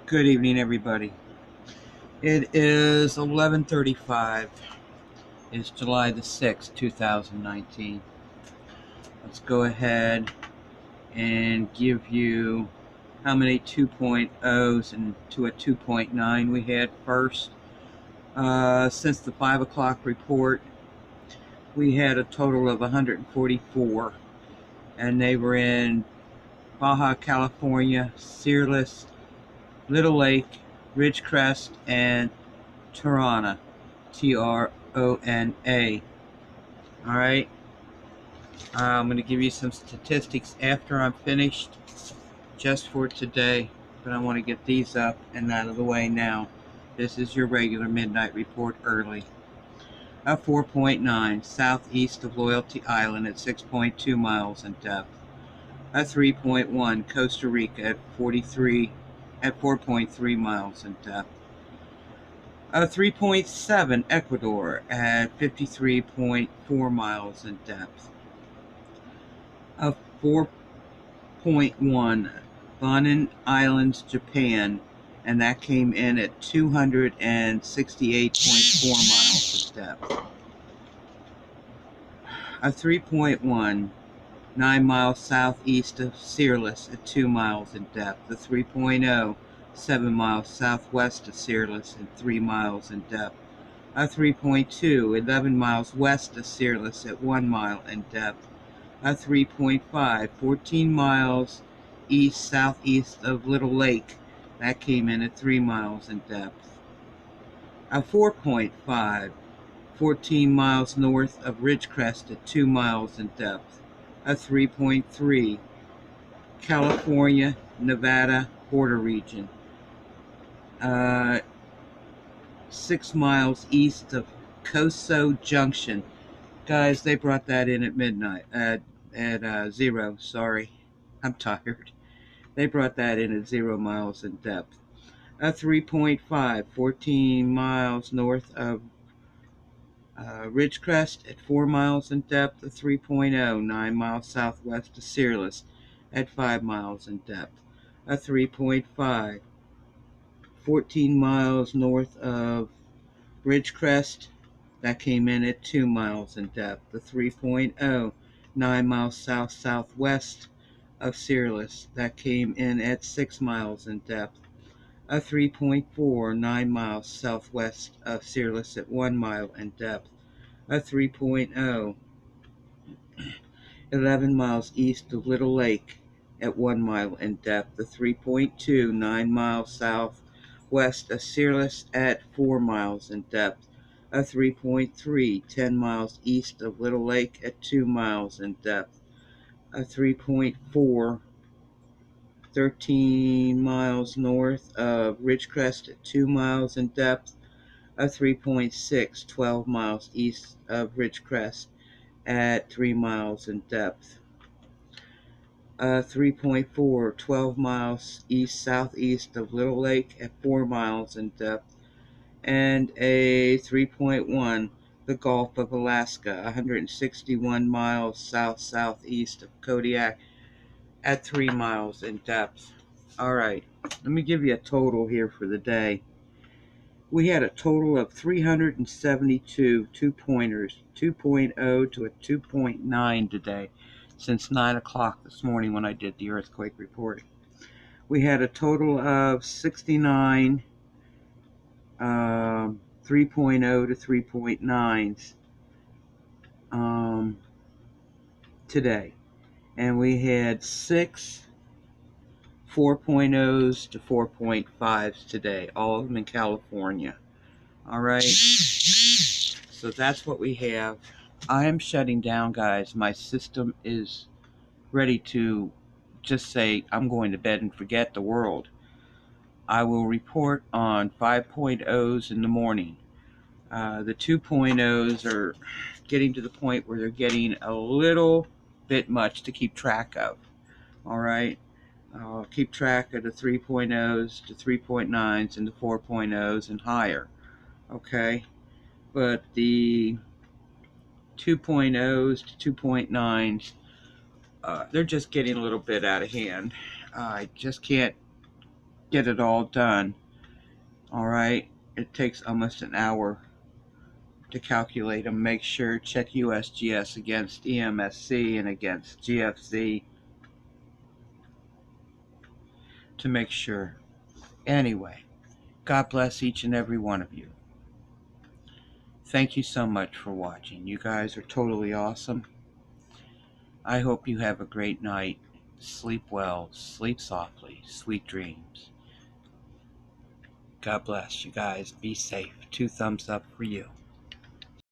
Good evening, everybody. It is 11:35. It's July the 6th, 2019. Let's go ahead and give you how many 2.0s and to a 2.9 we had first. Since the 5 o'clock report, we had a total of 144, and they were in Baja California, Searles, Little Lake, Ridgecrest, and Tirana. Trona. All right. I'm going to give you some statistics after I'm finished just for today, but I want to get these up and out of the way now. This is your regular midnight report early. A 4.9 southeast of Loyalty Island at 6.2 miles in depth. A 3.1 Costa Rica at 4.3 miles in depth. A 3.7 Ecuador at 53.4 miles in depth. A 4.1 Bonin Islands, Japan, and that came in at 268.4 miles in depth. A 3.1 9 miles southeast of Searles at 2 miles in depth. A 3.0 7 miles southwest of Searles at 3 miles in depth. A 3.2 11 miles west of Searles at 1 mile in depth. A 3.5 14 miles east-southeast of Little Lake, that came in at 3 miles in depth. A 4.5 14 miles north of Ridgecrest at 2 miles in depth. A 3.3 California, Nevada border region, 6 miles east of Coso Junction. Guys, they brought that in at midnight, at 0, sorry, I'm tired. They brought that in at 0 miles in depth. A 3.5 14 miles north of Ridgecrest at 4 miles in depth. A 3.0 9 miles southwest of Searles at 5 miles in depth. A 3.5 14 miles north of Ridgecrest, that came in at 2 miles in depth. The 3.0 9 miles southwest of Searles, that came in at 6 miles in depth. A 3.4 9 miles southwest of Searles at 1 mile in depth. A 3.0 11 miles east of Little Lake at 1 mile in depth. A 3.2 9 miles southwest of Searles at 4 miles in depth. A 3.3 10 miles east of Little Lake at 2 miles in depth. A 3.4 13 miles north of Ridgecrest at 2 miles in depth. A 3.6 12 miles east of Ridgecrest at 3 miles in depth. A 3.4 12 miles east-southeast of Little Lake at 4 miles in depth. And a 3.1 the Gulf of Alaska, 161 miles south-southeast of Kodiak at 3 miles in depth. All right, let me give you a total here for the day. We had a total of 372 two-pointers, 2.0 to a 2.9 today, since 9 o'clock this morning when I did the earthquake reporting. We had a total of 69 3.0 to 3.9s today. And we had 6 4.0s to 4.5s today, all of them in California. All right. So that's what we have. I am shutting down, guys. My system is ready to just say, I'm going to bed and forget the world. I will report on 5.0s in the morning. The 2.0s are getting to the point where they're getting a little bit much to keep track of. All right. I'll keep track of the 3.0s to 3.9s and the 4.0s and higher. Okay. But the 2.0s to 2.9s, they're just getting a little bit out of hand. I just can't get it all done. All right, it takes almost an hour to calculate them. Make sure check USGS against EMSC and against GFC to make sure. Anyway, God bless each and every one of you. Thank you so much for watching. You guys are totally awesome. I hope you have a great night. Sleep well, sleep softly, sweet dreams. God bless you guys. Be safe. 2 thumbs up for you.